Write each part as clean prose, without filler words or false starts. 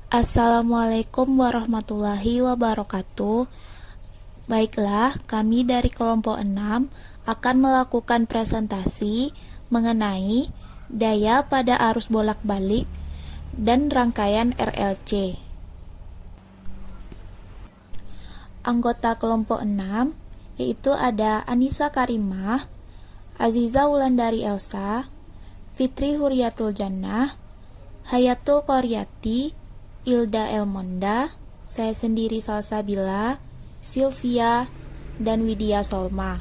Assalamualaikum warahmatullahi wabarakatuh. Baiklah, kami dari kelompok 6 akan melakukan presentasi mengenai daya pada arus bolak-balik dan rangkaian RLC. Anggota kelompok 6 yaitu ada Anissa Karimah, Aziza Wulandari Elsa, Fitri Huryatul Jannah, Hayatul Qaryati, Ilda Elmonda, saya sendiri Salsabila, Sylvia, dan Widya Solma.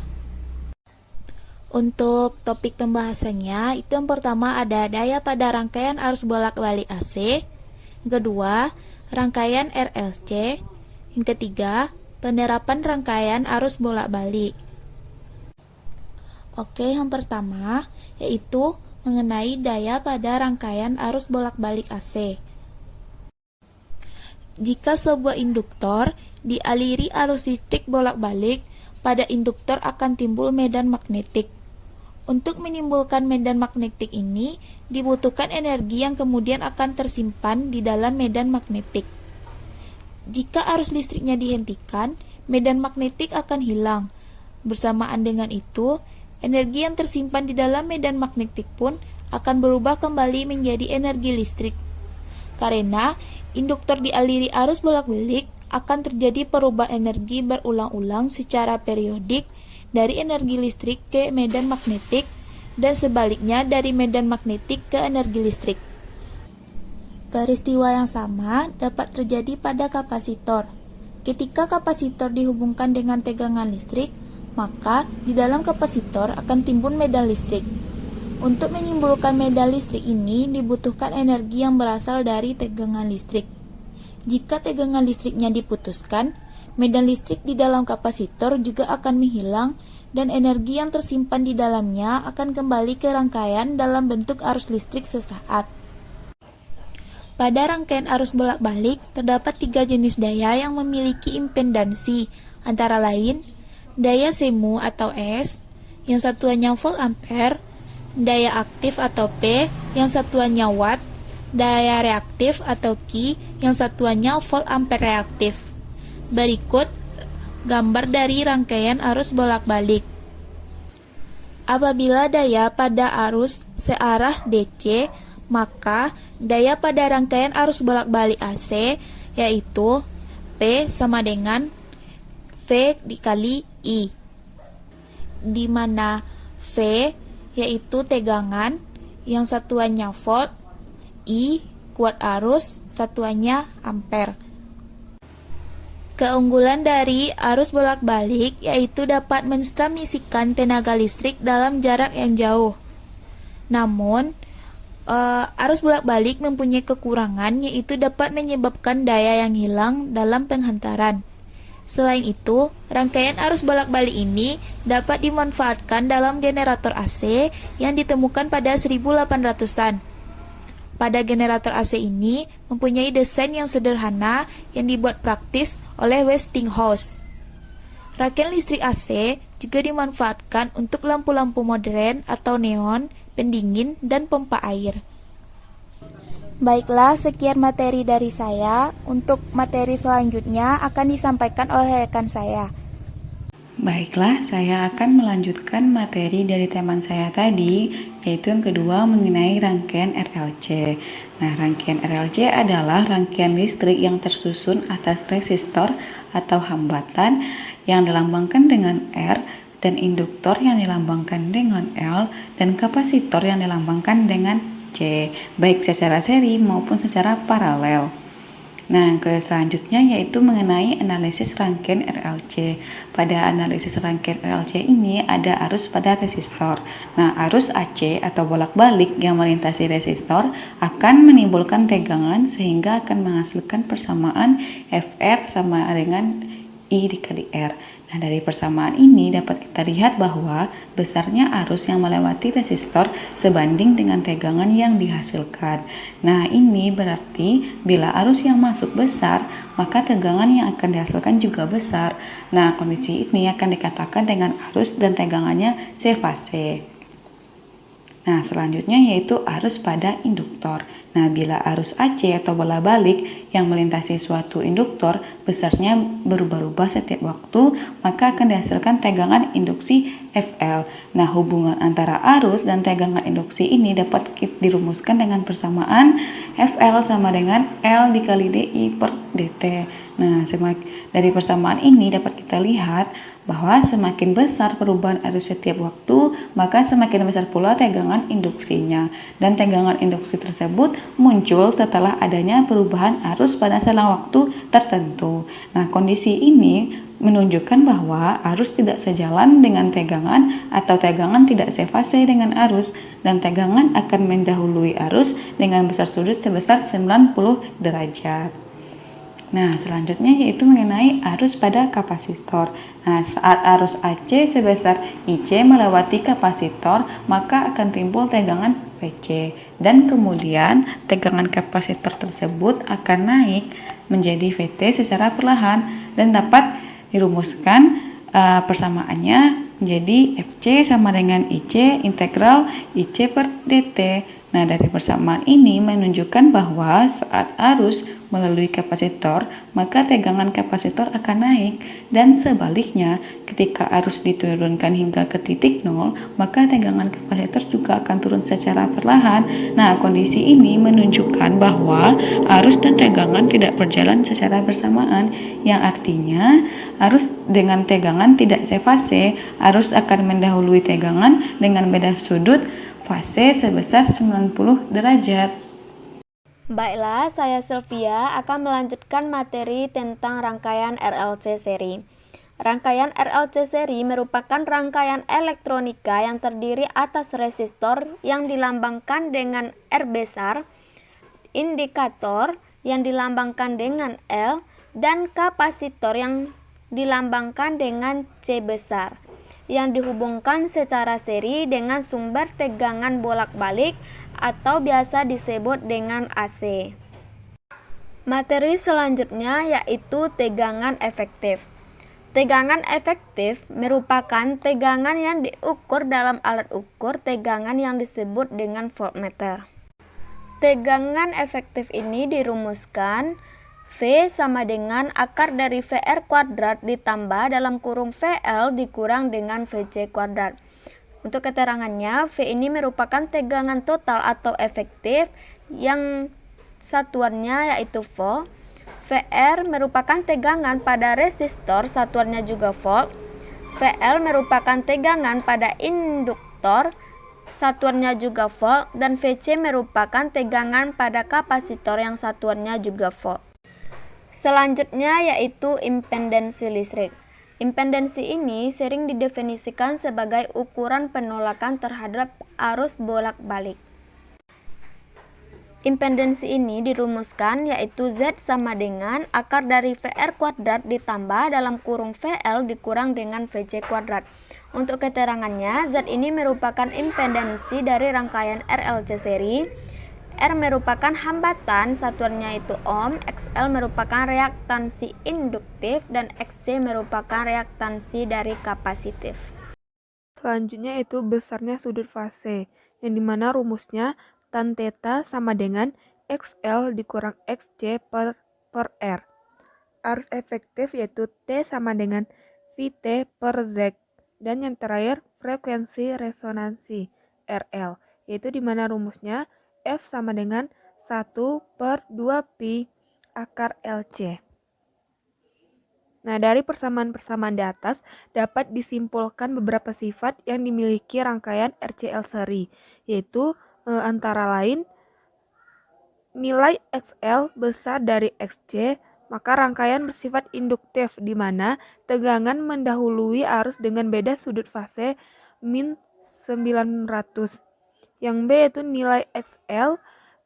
Untuk topik pembahasannya, itu yang pertama ada daya pada rangkaian arus bolak-balik AC, yang kedua, rangkaian RLC, yang ketiga, penerapan rangkaian arus bolak-balik. Oke, yang pertama yaitu mengenai daya pada rangkaian arus bolak-balik AC. Jika sebuah induktor dialiri arus listrik bolak-balik, pada induktor akan timbul medan magnetik. Untuk menimbulkan medan magnetik ini, dibutuhkan energi yang kemudian akan tersimpan di dalam medan magnetik. Jika arus listriknya dihentikan, medan magnetik akan hilang. Bersamaan dengan itu, energi yang tersimpan di dalam medan magnetik pun akan berubah kembali menjadi energi listrik. Karena induktor dialiri arus bolak-balik, akan terjadi perubahan energi berulang-ulang secara periodik dari energi listrik ke medan magnetik dan sebaliknya dari medan magnetik ke energi listrik. Peristiwa yang sama dapat terjadi pada kapasitor. Ketika kapasitor dihubungkan dengan tegangan listrik, maka di dalam kapasitor akan timbul medan listrik. Untuk menimbulkan medan listrik ini dibutuhkan energi yang berasal dari tegangan listrik. Jika tegangan listriknya diputuskan, medan listrik di dalam kapasitor juga akan menghilang dan energi yang tersimpan di dalamnya akan kembali ke rangkaian dalam bentuk arus listrik sesaat. Pada rangkaian arus bolak-balik, terdapat 3 jenis daya yang memiliki impedansi, antara lain daya semu atau S, yang satuannya volt ampere, daya aktif atau P, yang satuannya watt, daya reaktif atau Q, yang satuannya volt ampere reaktif. Berikut gambar dari rangkaian arus bolak-balik. Apabila daya pada arus searah DC, maka daya pada rangkaian arus bolak-balik AC yaitu P sama dengan V dikali I, di mana V yaitu tegangan, yang satuannya volt, I kuat arus, satuannya ampere. Keunggulan dari arus bolak-balik yaitu dapat mentransmisikan tenaga listrik dalam jarak yang jauh. Namun, arus bolak-balik mempunyai kekurangan yaitu dapat menyebabkan daya yang hilang dalam penghantaran. Selain itu, rangkaian arus bolak-balik ini dapat dimanfaatkan dalam generator AC yang ditemukan pada 1800-an. Pada generator AC ini mempunyai desain yang sederhana yang dibuat praktis oleh Westinghouse. Rangkaian listrik AC juga dimanfaatkan untuk lampu-lampu modern atau neon, pendingin, dan pompa air. Baiklah, sekian materi dari saya. Untuk materi selanjutnya akan disampaikan oleh rekan saya. Baiklah, saya akan melanjutkan materi dari teman saya tadi, yaitu yang kedua mengenai rangkaian RLC. Nah, rangkaian RLC adalah rangkaian listrik yang tersusun atas resistor atau hambatan yang dilambangkan dengan R, dan induktor yang dilambangkan dengan L, dan kapasitor yang dilambangkan dengan C, baik secara seri maupun secara paralel. Nah, ke selanjutnya yaitu mengenai analisis rangkaian RLC. Pada analisis rangkaian RLC ini ada arus pada resistor. Nah, arus AC atau bolak-balik yang melintasi resistor akan menimbulkan tegangan sehingga akan menghasilkan persamaan FR sama dengan I dikali R. Nah, dari persamaan ini dapat kita lihat bahwa besarnya arus yang melewati resistor sebanding dengan tegangan yang dihasilkan. Nah, ini berarti bila arus yang masuk besar, maka tegangan yang akan dihasilkan juga besar. Nah, kondisi ini akan dikatakan dengan arus dan tegangannya sefase. Nah, selanjutnya yaitu arus pada induktor. Nah, bila arus AC atau bola balik yang melintasi suatu induktor besarnya berubah-ubah setiap waktu, maka akan dihasilkan tegangan induksi FL. Nah, hubungan antara arus dan tegangan induksi ini dapat dirumuskan dengan persamaan FL sama dengan L dikali DI per DT. Nah, dari persamaan ini dapat kita lihat bahwa semakin besar perubahan arus setiap waktu, maka semakin besar pula tegangan induksinya. Dan tegangan induksi tersebut muncul setelah adanya perubahan arus pada selang waktu tertentu. Nah, kondisi ini menunjukkan bahwa arus tidak sejalan dengan tegangan atau tegangan tidak sefase dengan arus, dan tegangan akan mendahului arus dengan besar sudut sebesar 90 derajat. Nah, selanjutnya yaitu mengenai arus pada kapasitor. Nah, saat arus AC sebesar IC melewati kapasitor, maka akan timbul tegangan VC. Dan kemudian tegangan kapasitor tersebut akan naik menjadi VT secara perlahan dan dapat dirumuskan persamaannya menjadi FC sama dengan IC integral IC per DT. Nah, dari persamaan ini menunjukkan bahwa saat arus melalui kapasitor, maka tegangan kapasitor akan naik, dan sebaliknya, ketika arus diturunkan hingga ke titik nol, maka tegangan kapasitor juga akan turun secara perlahan. Nah, kondisi ini menunjukkan bahwa arus dan tegangan tidak berjalan secara bersamaan, yang artinya arus dengan tegangan tidak sefase. Arus akan mendahului tegangan dengan beda sudut fase sebesar 90 derajat. Baiklah, saya Sylvia akan melanjutkan materi tentang rangkaian RLC seri. Rangkaian RLC seri merupakan rangkaian elektronika yang terdiri atas resistor yang dilambangkan dengan R besar, indikator yang dilambangkan dengan L, dan kapasitor yang dilambangkan dengan C besar, yang dihubungkan secara seri dengan sumber tegangan bolak-balik atau biasa disebut dengan AC. Materi selanjutnya yaitu tegangan efektif. Tegangan efektif merupakan tegangan yang diukur dalam alat ukur tegangan yang disebut dengan voltmeter. Tegangan efektif ini dirumuskan V sama dengan akar dari VR kuadrat ditambah dalam kurung VL dikurang dengan VC kuadrat. Untuk keterangannya, V ini merupakan tegangan total atau efektif yang satuannya yaitu volt. VR merupakan tegangan pada resistor, satuannya juga volt. VL merupakan tegangan pada induktor, satuannya juga volt. Dan VC merupakan tegangan pada kapasitor yang satuannya juga volt. Selanjutnya yaitu impedansi listrik. Impedansi ini sering didefinisikan sebagai ukuran penolakan terhadap arus bolak-balik. Impedansi ini dirumuskan yaitu Z sama dengan akar dari VR kuadrat ditambah dalam kurung VL dikurang dengan VC kuadrat. Untuk keterangannya, Z ini merupakan impedansi dari rangkaian RLC seri. R merupakan hambatan, satuannya itu ohm, XL merupakan reaktansi induktif, dan XC merupakan reaktansi dari kapasitif. Selanjutnya itu besarnya sudut fase, yang dimana rumusnya tan theta sama dengan XL dikurang XC per R. Arus efektif yaitu T sama dengan VT per Z. Dan yang terakhir frekuensi resonansi RL, yaitu dimana rumusnya F sama dengan 1 per 2 pi akar LC. Nah, dari persamaan-persamaan di atas dapat disimpulkan beberapa sifat yang dimiliki rangkaian RCL seri, yaitu antara lain nilai XL besar dari XC, maka rangkaian bersifat induktif di mana tegangan mendahului arus dengan beda sudut fase min 900. Yang B yaitu nilai XL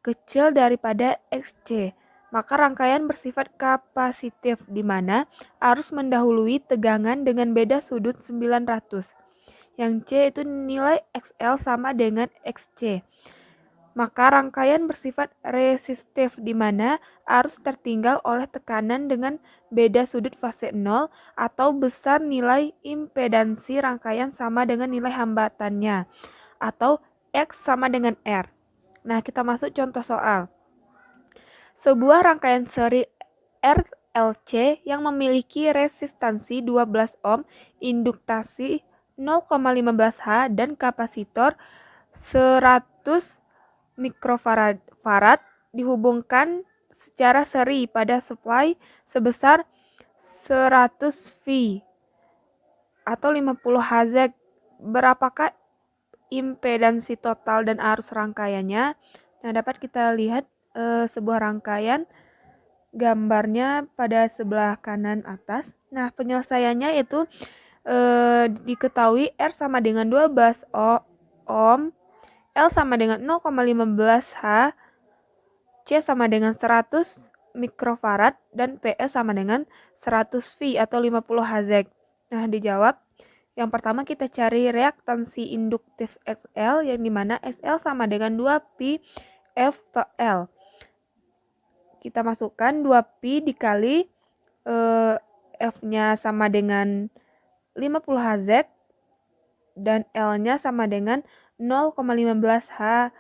kecil daripada XC, maka rangkaian bersifat kapasitif di mana arus mendahului tegangan dengan beda sudut 900. Yang C itu nilai XL sama dengan XC, maka rangkaian bersifat resistif di mana arus tertinggal oleh tekanan dengan beda sudut fase 0 atau besar nilai impedansi rangkaian sama dengan nilai hambatannya, atau X sama dengan R. Nah, kita masuk contoh soal. Sebuah rangkaian seri RLC yang memiliki resistansi 12 ohm, induktasi 0,15H dan kapasitor 100 mikrofarad dihubungkan secara seri pada supply sebesar 100 V atau 50 Hz. Berapakah impedansi total dan arus rangkaiannya? Nah, dapat kita lihat sebuah rangkaian, gambarnya pada sebelah kanan atas. Nah, penyelesaiannya itu diketahui R sama dengan 12 ohm, L sama dengan 0,15H, C sama dengan 100 mikrofarad, dan PE sama dengan 100 V atau 50 Hz. Nah, dijawab. Yang pertama kita cari reaktansi induktif XL, yang dimana XL sama dengan 2pi F per L. Kita masukkan 2pi dikali F-nya sama dengan 50 Hz dan L-nya sama dengan 0,15H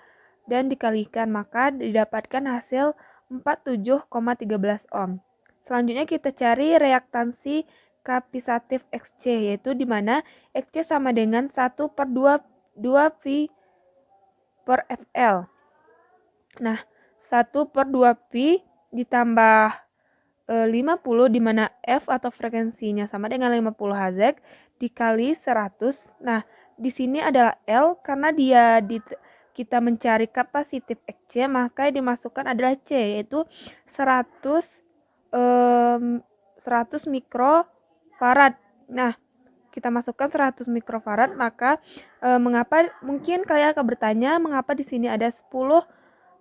dan dikalikan, maka didapatkan hasil 47,13 ohm. Selanjutnya kita cari reaktansi kapasitif XC, yaitu di mana XC sama dengan 1/2pi per FL. Nah, 1/2pi ditambah 50, di mana F atau frekuensinya sama dengan 50 Hz dikali 100. Nah, di sini adalah L karena kita mencari kapasitif XC, maka yang dimasukkan adalah C, yaitu 100 mikrofarad. Nah, kita masukkan 100 mikrofarad, maka mengapa, mungkin kalian akan bertanya mengapa di sini ada 10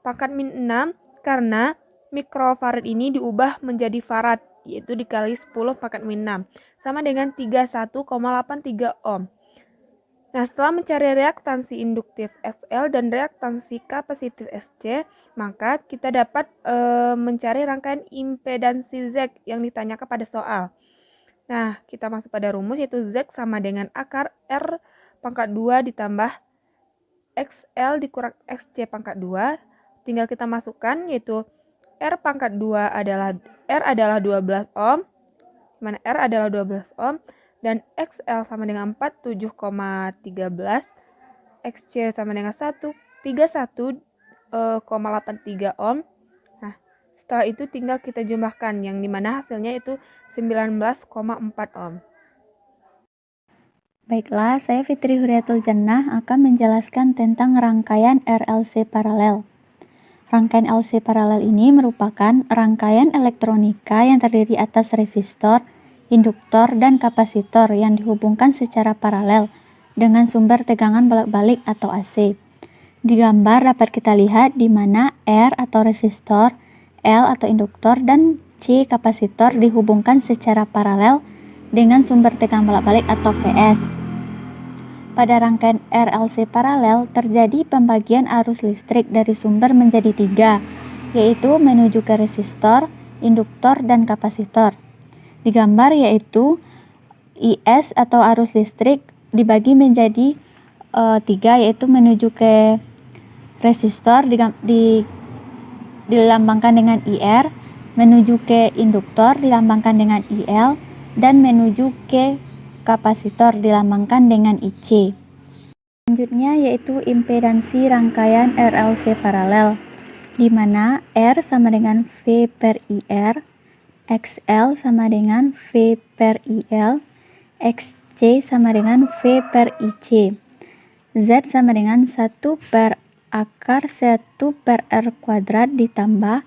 pangkat min 6, karena mikrofarad ini diubah menjadi farad, yaitu dikali 10 pangkat min 6 sama dengan 31,83 ohm. Nah, setelah mencari reaktansi induktif XL dan reaktansi kapasitif SC, maka kita dapat mencari rangkaian impedansi Z yang ditanyakan pada soal. Nah, kita masuk pada rumus, yaitu Z sama dengan akar R pangkat 2 ditambah XL dikurang XC pangkat 2. Tinggal kita masukkan, yaitu R pangkat 2 adalah 12 ohm, mana R adalah 12 ohm, dan XL sama dengan 47,13, XC sama dengan 31,83 ohm. Nah, setelah itu tinggal kita jumlahkan, yang dimana hasilnya itu 19,4 ohm. Baiklah, saya Fitri Huriatul Jannah akan menjelaskan tentang rangkaian RLC paralel. Rangkaian LC paralel ini merupakan rangkaian elektronika yang terdiri atas resistor, induktor, dan kapasitor yang dihubungkan secara paralel dengan sumber tegangan bolak-balik atau AC. Di gambar dapat kita lihat di mana R atau resistor, L atau induktor, dan C kapasitor dihubungkan secara paralel dengan sumber tegangan bolak-balik atau VS. Pada rangkaian RLC paralel terjadi pembagian arus listrik dari sumber menjadi 3, yaitu menuju ke resistor, induktor, dan kapasitor. Di gambar yaitu IS atau arus listrik dibagi menjadi 3, yaitu menuju ke resistor dilambangkan dengan IR, menuju ke induktor dilambangkan dengan IL, dan menuju ke kapasitor dilambangkan dengan IC. Selanjutnya yaitu impedansi rangkaian RLC paralel, di mana R sama dengan V per IR, XL sama dengan V per IL, XC sama dengan V per IC, Z sama dengan 1 per akar 1 per R kuadrat ditambah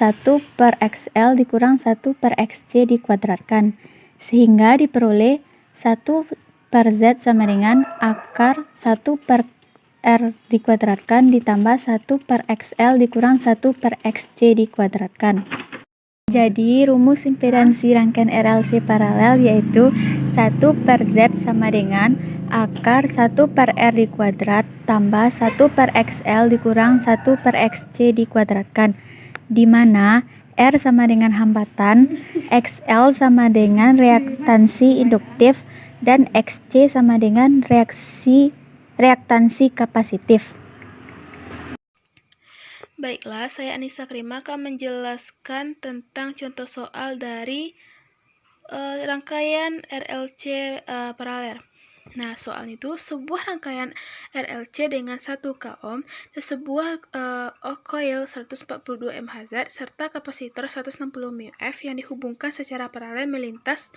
1 per XL dikurang 1 per XC dikuadratkan, sehingga diperoleh 1 per Z sama dengan akar 1 per R dikuadratkan ditambah 1 per XL dikurang 1 per XC dikuadratkan. Jadi rumus impedansi rangkaian RLC paralel yaitu 1 per Z sama dengan akar 1 per R dikuadrat tambah 1 per XL dikurang 1 per XC dikuadratkan, di mana R sama dengan hambatan, XL sama dengan reaktansi induktif, dan XC sama dengan reaktansi kapasitif. Baiklah, saya Anissa Krima akan menjelaskan tentang contoh soal dari rangkaian RLC paralel. Nah, soal itu sebuah rangkaian RLC dengan 1 ohm dan sebuah coil 142 mHz serta kapasitor 160 μF yang dihubungkan secara paralel melintas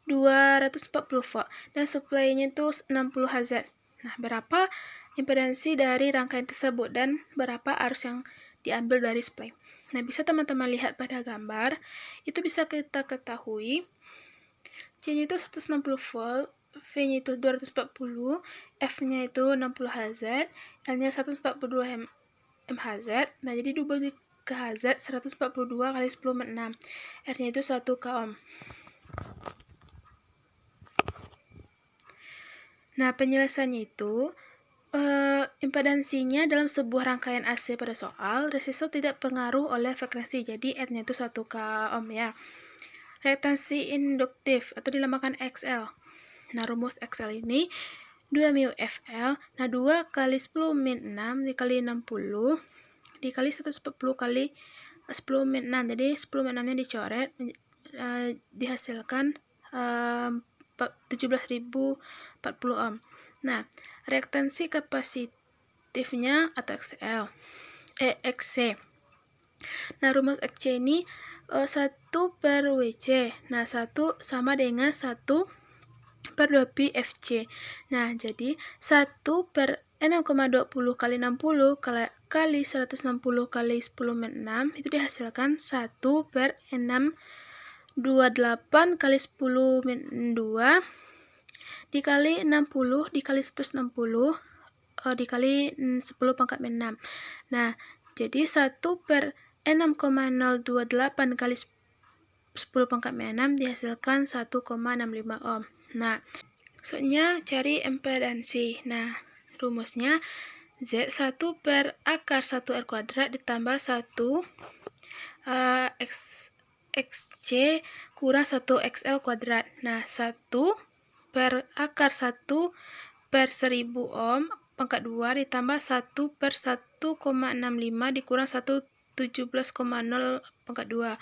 240 volt dan supply-nya itu 60 Hz. Nah, berapa impedansi dari rangkaian tersebut dan berapa arus yang diambil dari supply. Nah, bisa teman-teman lihat pada gambar, itu bisa kita ketahui C-nya itu 160 volt, V-nya itu 240, F-nya itu 60 Hz, L-nya 142 mHz. Nah, jadi double ke Hz 142 kali 10 6. R-nya itu 1 ohm. Nah, penjelasannya itu impedansinya dalam sebuah rangkaian AC pada soal, resistor tidak pengaruh oleh frekuensi, jadi R-nya itu 1 ohm ya. Reaktansi induktif atau dinamakan XL. Nah, rumus XL ini 2 mu FL. Nah, 2 kali 10 min 6 dikali 60 dikali 140 kali 10 min 6. Jadi 10 min 6-nya dicoret, dihasilkan 17.040 ohm. Nah, reaktansi kapasitifnya atau XC. Nah, rumus XC ini 1 per WC. Nah, 1 sama dengan 1 per 2 pi FC. Nah, jadi 1 per 6,20 kali 60 kali 160 kali 10 min 6 itu dihasilkan 1 per 628 kali 10 min 2 dikali 60 dikali 160 dikali 10 pangkat min 6. Nah, jadi 1 per 6,028 kali 10 pangkat min 6 dihasilkan 1,65 ohm. Nah, maksudnya cari impedansi. Nah, rumusnya Z1 per akar 1 R kuadrat ditambah 1 XC kurang 1 XL kuadrat. Nah, 1 per akar 1 per 1000 ohm pangkat 2 ditambah 1 per 1,65 dikurang 117,0 pangkat 2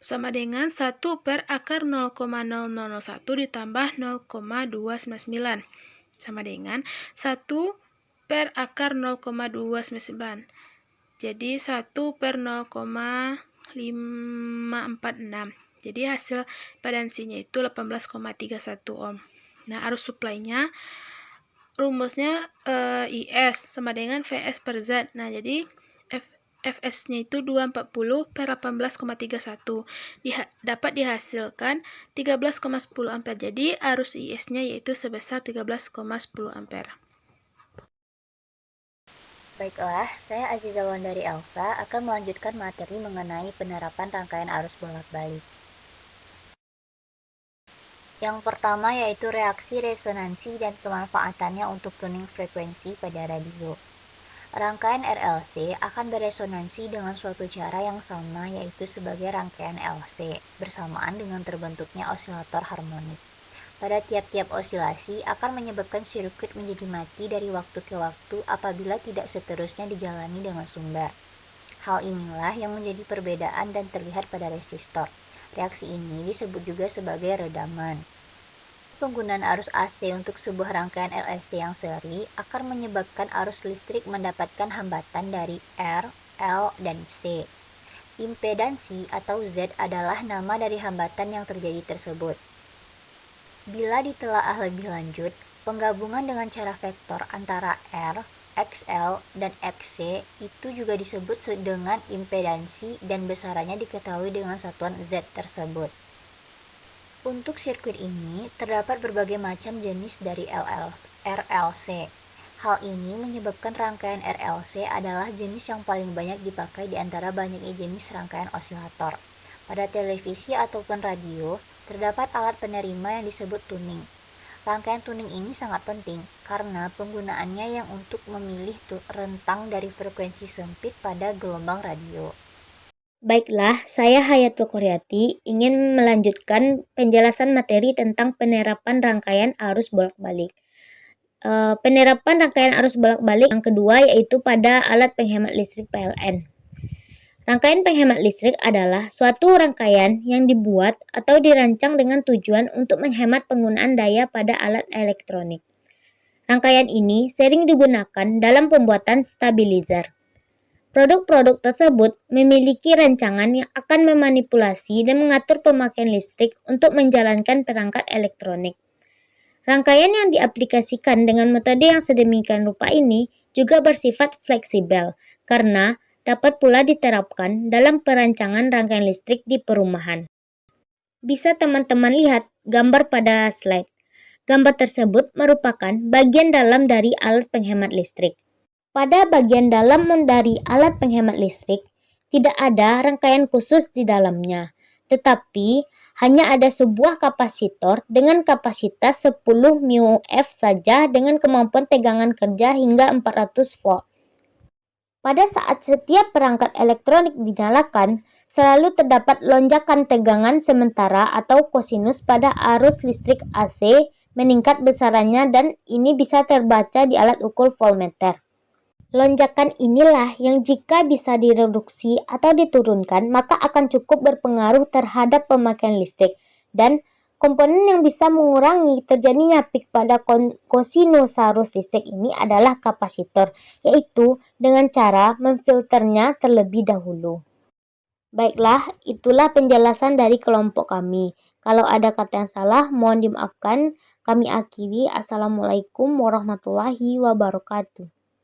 sama dengan 1 per akar 0,0001 ditambah 0,299 sama dengan 1 per akar 0,299. Jadi 1 per 0,546. Jadi hasil impedansinya itu 18,31 ohm. Nah, arus supply-nya rumusnya IS sama dengan VS per Z. Nah, jadi Fs-nya itu 240 per 18,31. Dapat dihasilkan 13,10 ampere. Jadi arus IS-nya yaitu sebesar 13,10 ampere. Baiklah, saya Aziza Wandari Elsa akan melanjutkan materi mengenai penerapan rangkaian arus bolak-balik. Yang pertama yaitu reaksi resonansi dan pemanfaatannya untuk tuning frekuensi pada radio. Rangkaian RLC akan beresonansi dengan suatu cara yang sama yaitu sebagai rangkaian LC bersamaan dengan terbentuknya osilator harmonik. Pada tiap-tiap osilasi akan menyebabkan sirkuit menjadi mati dari waktu ke waktu apabila tidak seterusnya dijalani dengan sumber. Hal inilah yang menjadi perbedaan dan terlihat pada resistor. Reaksi ini disebut juga sebagai redaman. Penggunaan arus AC untuk sebuah rangkaian LLC yang seri akan menyebabkan arus listrik mendapatkan hambatan dari R, L, dan C. Impedansi atau Z adalah nama dari hambatan yang terjadi tersebut. Bila ditelaah lebih lanjut, penggabungan dengan cara vektor antara R, XL, dan XC itu juga disebut dengan impedansi dan besarannya diketahui dengan satuan Z tersebut. Untuk sirkuit ini, terdapat berbagai macam jenis dari RLC. Hal ini menyebabkan rangkaian RLC adalah jenis yang paling banyak dipakai di antara banyaknya jenis rangkaian osilator. Pada televisi ataupun radio, terdapat alat penerima yang disebut tuning. Rangkaian tuning ini sangat penting karena penggunaannya yang untuk memilih rentang dari frekuensi sempit pada gelombang radio. Baiklah, saya Hayatul Koryati ingin melanjutkan penjelasan materi tentang penerapan rangkaian arus bolak-balik. Penerapan rangkaian arus bolak-balik yang kedua yaitu pada alat penghemat listrik PLN. Rangkaian penghemat listrik adalah suatu rangkaian yang dibuat atau dirancang dengan tujuan untuk menghemat penggunaan daya pada alat elektronik. Rangkaian ini sering digunakan dalam pembuatan stabilizer. Produk-produk tersebut memiliki rancangan yang akan memanipulasi dan mengatur pemakaian listrik untuk menjalankan perangkat elektronik. Rangkaian yang diaplikasikan dengan metode yang sedemikian rupa ini juga bersifat fleksibel karena dapat pula diterapkan dalam perancangan rangkaian listrik di perumahan. Bisa teman-teman lihat gambar pada slide. Gambar tersebut merupakan bagian dalam dari alat penghemat listrik. Pada bagian dalam dari alat penghemat listrik, tidak ada rangkaian khusus di dalamnya, tetapi hanya ada sebuah kapasitor dengan kapasitas 10 μF saja dengan kemampuan tegangan kerja hingga 400 volt. Pada saat setiap perangkat elektronik dinyalakan, selalu terdapat lonjakan tegangan sementara atau kosinus pada arus listrik AC meningkat besarannya dan ini bisa terbaca di alat ukur voltmeter. Lonjakan inilah yang jika bisa direduksi atau diturunkan maka akan cukup berpengaruh terhadap pemakaian listrik dan komponen yang bisa mengurangi terjadinya peak pada kosinus arus listrik ini adalah kapasitor, yaitu dengan cara memfilternya terlebih dahulu. Baiklah, itulah penjelasan dari kelompok kami. Kalau ada kata yang salah, mohon dimaafkan. Kami akhiri. Assalamualaikum warahmatullahi wabarakatuh.